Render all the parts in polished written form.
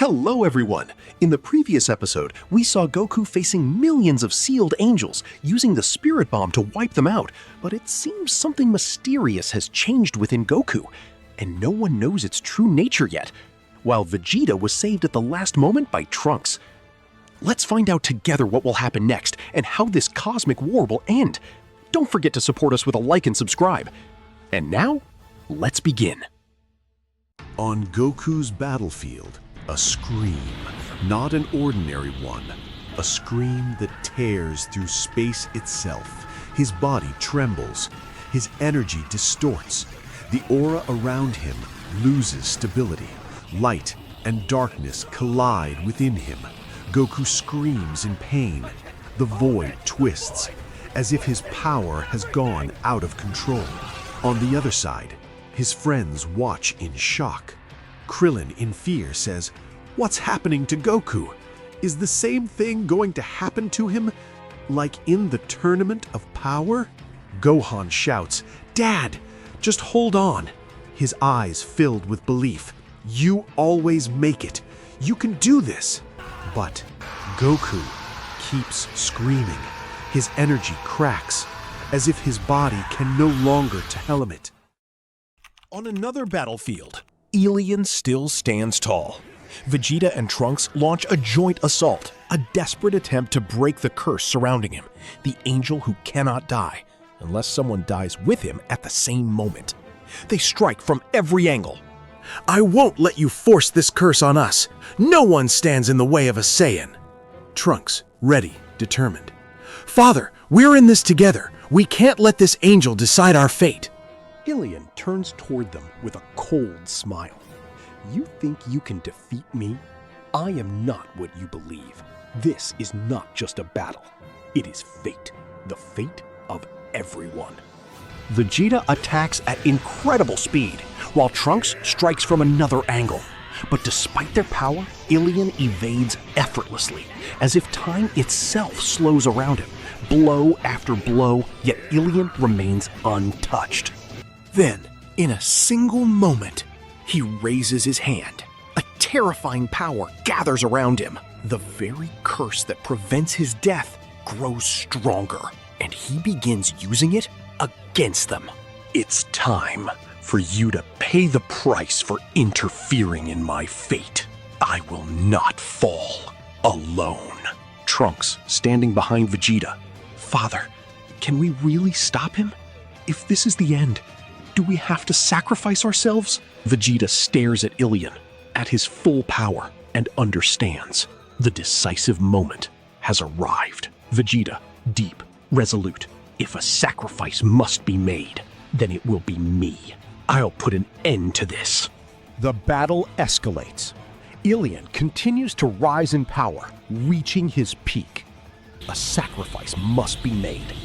Hello everyone! In the previous episode, we saw Goku facing millions of sealed angels, using the Spirit Bomb to wipe them out, but it seems something mysterious has changed within Goku, and no one knows its true nature yet, while Vegeta was saved at the last moment by Trunks. Let's find out together what will happen next, and how this cosmic war will end. Don't forget to support us with a like and subscribe. And now, let's begin. On Goku's battlefield, a scream, not an ordinary one, a scream that tears through space itself. His body trembles, his energy distorts, the aura around him loses stability. Light and darkness collide within him. Goku screams in pain. The void twists, as if his power has gone out of control. On the other side, his friends watch in shock. Krillin, in fear, says, "What's happening to Goku? Is the same thing going to happen to him, like in the Tournament of Power?" Gohan shouts, "Dad, just hold on." His eyes filled with belief. "You always make it. You can do this." But Goku keeps screaming. His energy cracks, as if his body can no longer tell him it. On another battlefield, Ilion still stands tall. Vegeta and Trunks launch a joint assault, a desperate attempt to break the curse surrounding him, the angel who cannot die, unless someone dies with him at the same moment. They strike from every angle. "I won't let you force this curse on us. No one stands in the way of a Saiyan." Trunks, ready, determined. "Father, we're in this together. We can't let this angel decide our fate." Ilion turns toward them with a cold smile. "You think you can defeat me? I am not what you believe. This is not just a battle. It is fate, the fate of everyone." Vegeta attacks at incredible speed, while Trunks strikes from another angle. But despite their power, Ilion evades effortlessly, as if time itself slows around him, blow after blow, yet Ilion remains untouched. Then, in a single moment, he raises his hand. A terrifying power gathers around him. The very curse that prevents his death grows stronger, and he begins using it against them. "It's time for you to pay the price for interfering in my fate. I will not fall alone." Trunks, standing behind Vegeta. "Father, can we really stop him? If this is the end, do we have to sacrifice ourselves?" Vegeta stares at Ilion, at his full power, and understands. The decisive moment has arrived. Vegeta, deep, resolute. "If a sacrifice must be made, then it will be me. I'll put an end to this." The battle escalates. Ilion continues to rise in power, reaching his peak. A sacrifice must be made.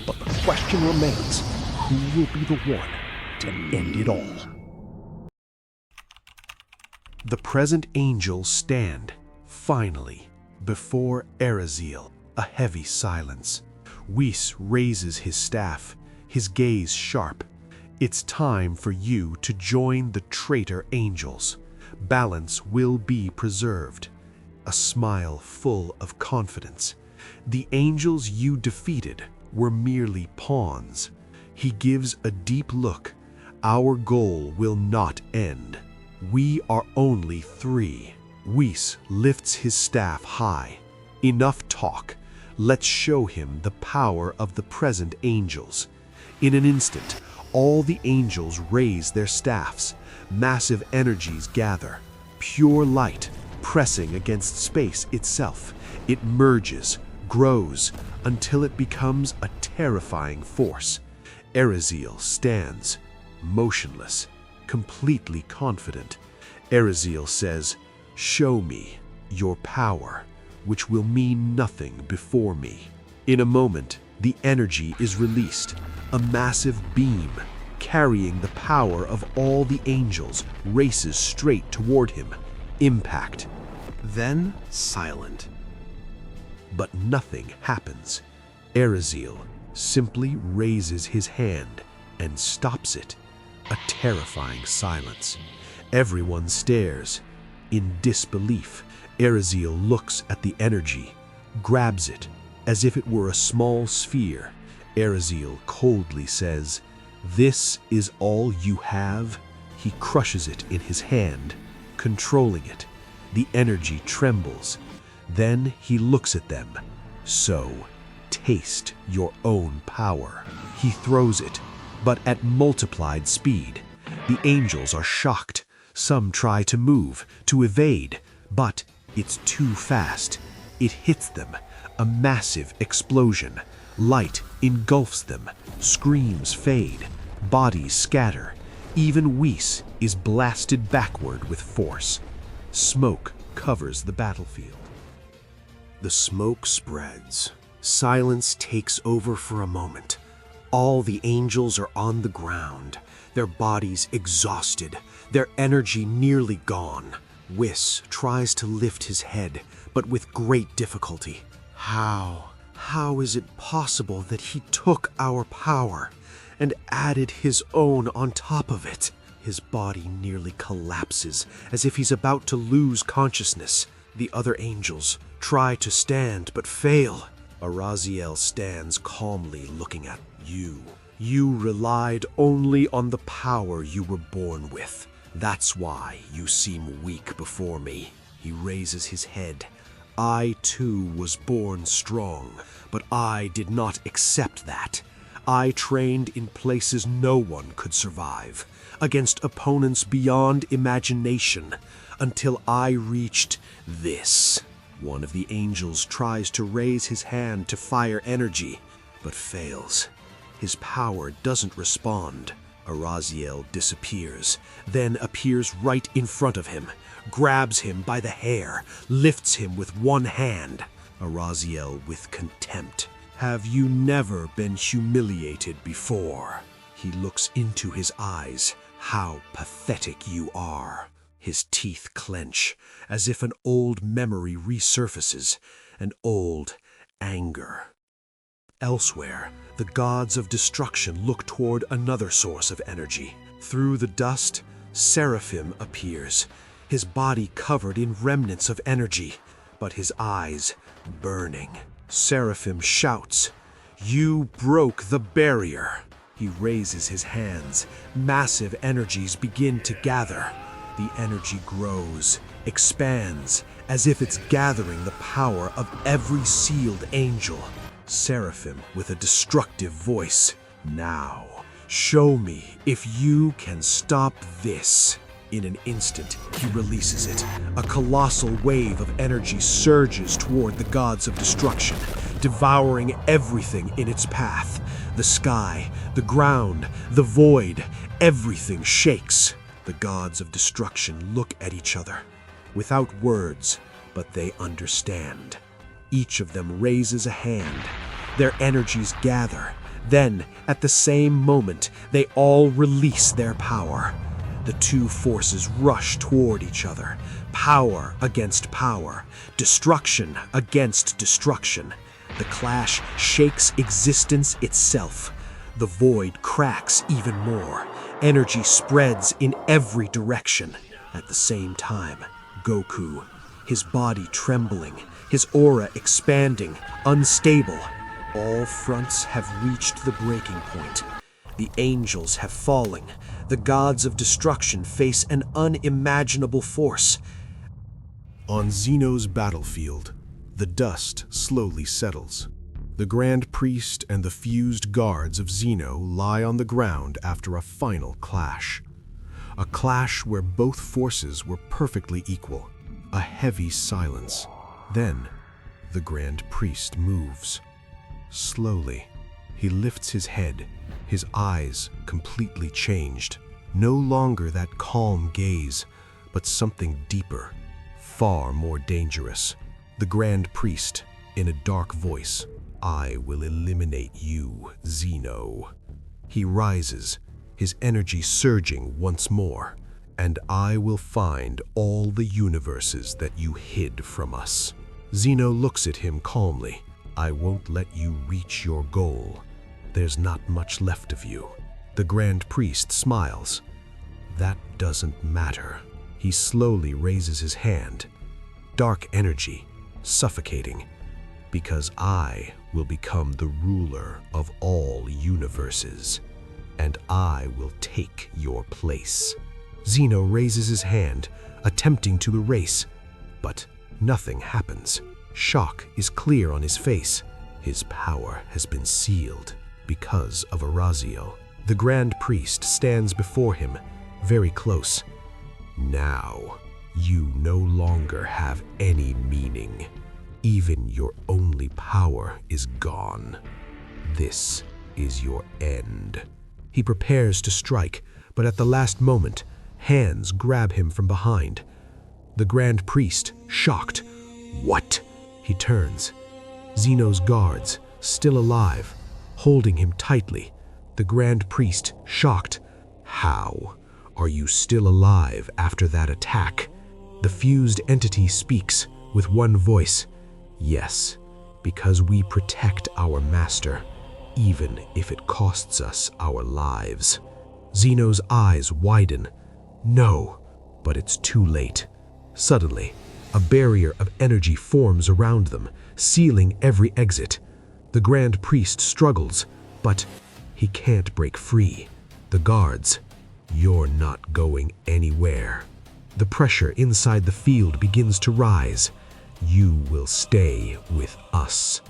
But the question remains, who will be the one to end it all? The present angels stand, finally, before Arazziel. A heavy silence. Whis raises his staff, his gaze sharp. "It's time for you to join the traitor angels. Balance will be preserved." A smile full of confidence. "The angels you defeated were merely pawns." He gives a deep look. "Our goal will not end. We are only three." Whis lifts his staff high. "Enough talk. Let's show him the power of the present angels." In an instant, all the angels raise their staffs. Massive energies gather. Pure light pressing against space itself. It merges, grows, until it becomes a terrifying force. Arazziel stands, motionless, completely confident. Arazziel says, "Show me your power, which will mean nothing before me." In a moment, the energy is released. A massive beam, carrying the power of all the angels, races straight toward him. Impact. Then silent. But nothing happens. Arazziel simply raises his hand and stops it. A terrifying silence. Everyone stares. In disbelief, Arazziel looks at the energy, grabs it, as if it were a small sphere. Arazziel coldly says, "This is all you have?" He crushes it in his hand, controlling it. The energy trembles. Then he looks at them. "So, taste your own power." He throws it, but at multiplied speed. The angels are shocked. Some try to move, to evade, but it's too fast. It hits them. A massive explosion. Light engulfs them. Screams fade. Bodies scatter. Even Whis is blasted backward with force. Smoke covers the battlefield. The smoke spreads. Silence takes over for a moment. All the angels are on the ground, their bodies exhausted, their energy nearly gone. Whis tries to lift his head, but with great difficulty. How is it possible that he took our power and added his own on top of it? His body nearly collapses, as if he's about to lose consciousness. The other angels try to stand, but fail. Arazziel stands calmly looking at you. You relied only on the power you were born with. That's why you seem weak before me. He raises his head. I too was born strong, but I did not accept that. I trained in places no one could survive, against opponents beyond imagination, until I reached this. One of the angels tries to raise his hand to fire energy, but fails. His power doesn't respond. Arazziel disappears, then appears right in front of him, grabs him by the hair, lifts him with one hand. Arazziel with contempt. Have you never been humiliated before? He looks into his eyes. How pathetic you are. His teeth clench, as if an old memory resurfaces, an old anger. Elsewhere, the gods of destruction look toward another source of energy. Through the dust, Seraphim appears, his body covered in remnants of energy, but his eyes burning. Seraphim shouts, "You broke the barrier!" He raises his hands. Massive energies begin to gather. The energy grows, expands, as if it's gathering the power of every sealed angel. Seraphim with a destructive voice. "Now, show me if you can stop this." In an instant, he releases it. A colossal wave of energy surges toward the gods of destruction, devouring everything in its path. The sky, the ground, the void, everything shakes. The gods of destruction look at each other, without words, but they understand. Each of them raises a hand. Their energies gather. Then, at the same moment, they all release their power. The two forces rush toward each other. Power against power. Destruction against destruction. The clash shakes existence itself. The void cracks even more. Energy spreads in every direction. At the same time, Goku, his body trembling, his aura expanding, unstable. All fronts have reached the breaking point. The angels have fallen. The gods of destruction face an unimaginable force. On Zeno's battlefield, the dust slowly settles. The Grand Priest and the fused guards of Zeno lie on the ground after a final clash. A clash where both forces were perfectly equal. A heavy silence. Then, the Grand Priest moves. Slowly, he lifts his head, his eyes completely changed. No longer that calm gaze, but something deeper, far more dangerous. The Grand Priest, in a dark voice, "I will eliminate you, Zeno." He rises, his energy surging once more. "And I will find all the universes that you hid from us." Zeno looks at him calmly. "I won't let you reach your goal. There's not much left of you." The Grand Priest smiles. "That doesn't matter." He slowly raises his hand. Dark energy, suffocating. Because I will become the ruler of all universes, and I will take your place. Zeno raises his hand, attempting to erase, but nothing happens. Shock is clear on his face. His power has been sealed because of Arazziel. The Grand Priest stands before him, very close. Now, you no longer have any meaning. Even your only power is gone. This is your end. He prepares to strike, but at the last moment, hands grab him from behind. The Grand Priest, shocked. What? He turns. Zeno's guards, still alive, holding him tightly. The Grand Priest, shocked. How are you still alive after that attack? The fused entity speaks with one voice. Yes, because we protect our master, even if it costs us our lives. Zeno's eyes widen. No, but it's too late. Suddenly, a barrier of energy forms around them, sealing every exit. The Grand Priest struggles, but he can't break free. The guards, you're not going anywhere. The pressure inside the field begins to rise. You will stay with us.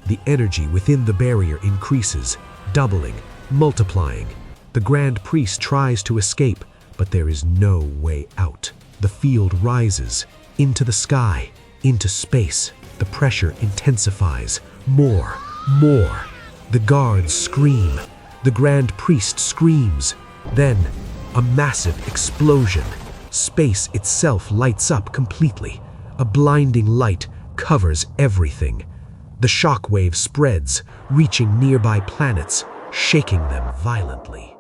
The energy within the barrier increases, doubling, multiplying. The Grand Priest tries to escape, but there is no way out. The field rises, into the sky, into space. The pressure intensifies. More. The guards scream. The Grand Priest screams. Then, a massive explosion. Space itself lights up completely. A blinding light covers everything. The shockwave spreads, reaching nearby planets, shaking them violently.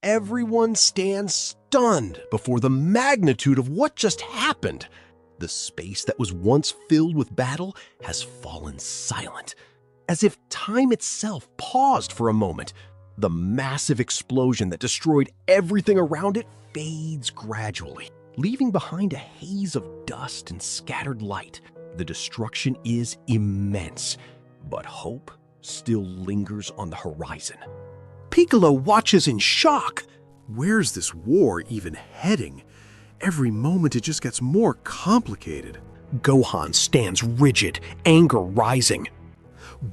Everyone stands stunned before the magnitude of what just happened. The space that was once filled with battle has fallen silent, as if time itself paused for a moment. The massive explosion that destroyed everything around it fades gradually, leaving behind a haze of dust and scattered light. The destruction is immense, but hope still lingers on the horizon. Piccolo watches in shock. Where's this war even heading? Every moment it just gets more complicated. Gohan stands rigid, anger rising.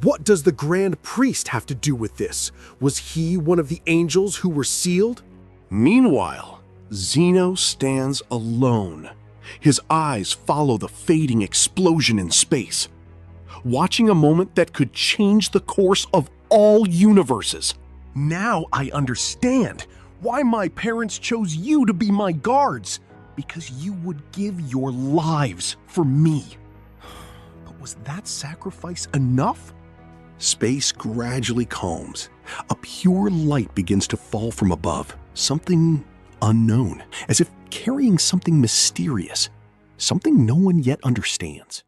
What does the Grand Priest have to do with this? Was he one of the angels who were sealed? Meanwhile, Zeno stands alone. His eyes follow the fading explosion in space, watching a moment that could change the course of all universes. Now I understand why my parents chose you to be my guards, because you would give your lives for me. But was that sacrifice enough? Space gradually calms. A pure light begins to fall from above, something unknown, as if carrying something mysterious, something no one yet understands.